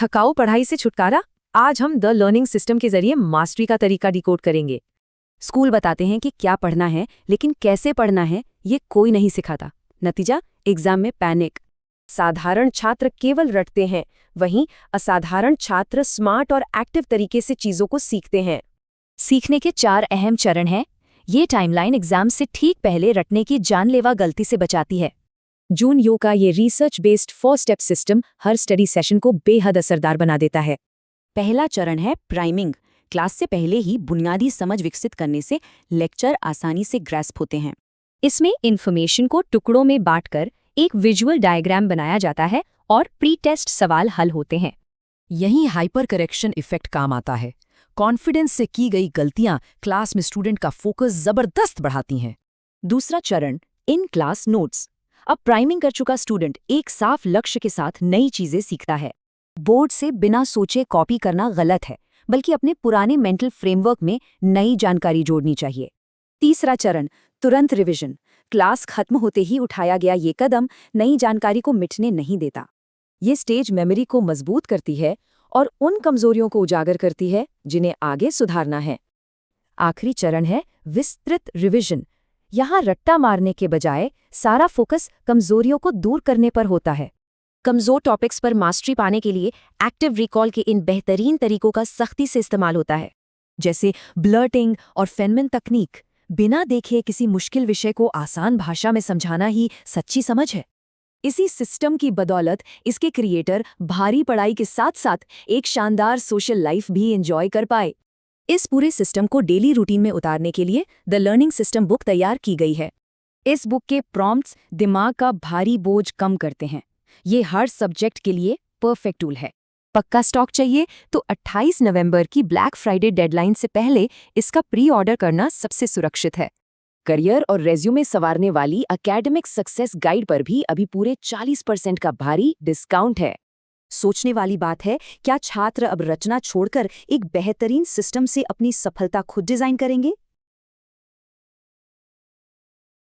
थकाऊ पढ़ाई से छुटकारा? आज हम द लर्निंग सिस्टम के जरिए मास्टरी का तरीका डिकोड करेंगे। स्कूल बताते हैं कि क्या पढ़ना है, लेकिन कैसे पढ़ना है ये कोई नहीं सिखाता। नतीजा, एग्जाम में पैनिक। साधारण छात्र केवल रटते हैं, वहीं असाधारण छात्र स्मार्ट और एक्टिव तरीके से चीजों को सीखते हैं। सीखने के 4 अहम चरण हैं। ये टाइमलाइन एग्जाम से ठीक पहले रटने की जानलेवा गलती से बचाती है। जून यो का ये रिसर्च बेस्ड 4 स्टेप सिस्टम हर स्टडी सेशन को बेहद असरदार बना देता है। पहला चरण है प्राइमिंग। क्लास से पहले ही बुनियादी समझ विकसित करने से लेक्चर आसानी से ग्रैस्प होते हैं। इसमें इन्फॉर्मेशन को टुकड़ों में बांटकर एक विजुअल डायग्राम बनाया जाता है और प्री टेस्ट सवाल हल होते हैं। यहीं हाइपर करेक्शन इफेक्ट काम आता है। कॉन्फिडेंस से की गई गलतियां क्लास में स्टूडेंट का फोकस जबरदस्त बढ़ाती हैं। दूसरा चरण, इन क्लास नोट्स। अब प्राइमिंग कर चुका स्टूडेंट एक साफ लक्ष्य के साथ नई चीजें सीखता है। बोर्ड से बिना सोचे कॉपी करना गलत है, बल्कि अपने पुराने मेंटल फ्रेमवर्क में नई जानकारी जोड़नी चाहिए। तीसरा चरण, तुरंत रिवीजन। क्लास खत्म होते ही उठाया गया ये कदम नई जानकारी को मिटने नहीं देता। ये स्टेज मेमोरी को मजबूत करती है और उन कमजोरियों को उजागर करती है जिन्हें आगे सुधारना है। आखिरी चरण है विस्तृत रिवीजन। यहाँ रट्टा मारने के बजाय सारा फोकस कमजोरियों को दूर करने पर होता है। कमजोर टॉपिक्स पर मास्टरी पाने के लिए एक्टिव रिकॉल के इन बेहतरीन तरीकों का सख्ती से इस्तेमाल होता है, जैसे ब्लर्टिंग और फेनमैन तकनीक। बिना देखे किसी मुश्किल विषय को आसान भाषा में समझाना ही सच्ची समझ है। इसी सिस्टम की बदौलत इसके क्रिएटर भारी पढ़ाई के साथ साथ एक शानदार सोशल लाइफ भी एंजॉय कर पाए। इस पूरे सिस्टम को डेली रूटीन में उतारने के लिए द लर्निंग सिस्टम बुक तैयार की गई है। इस बुक के प्रॉम्प्ट्स दिमाग का भारी बोझ कम करते हैं। ये हर सब्जेक्ट के लिए परफेक्ट टूल है। पक्का स्टॉक चाहिए तो 28 नवंबर की ब्लैक फ्राइडे डेडलाइन से पहले इसका प्री ऑर्डर करना सबसे सुरक्षित है। करियर और रेज्यूमे संवारने वाली एकेडमिक सक्सेस गाइड पर भी अभी पूरे 40% का भारी डिस्काउंट है। सोचने वाली बात है, क्या छात्र अब रचना छोड़कर एक बेहतरीन सिस्टम से अपनी सफलता खुद डिजाइन करेंगे?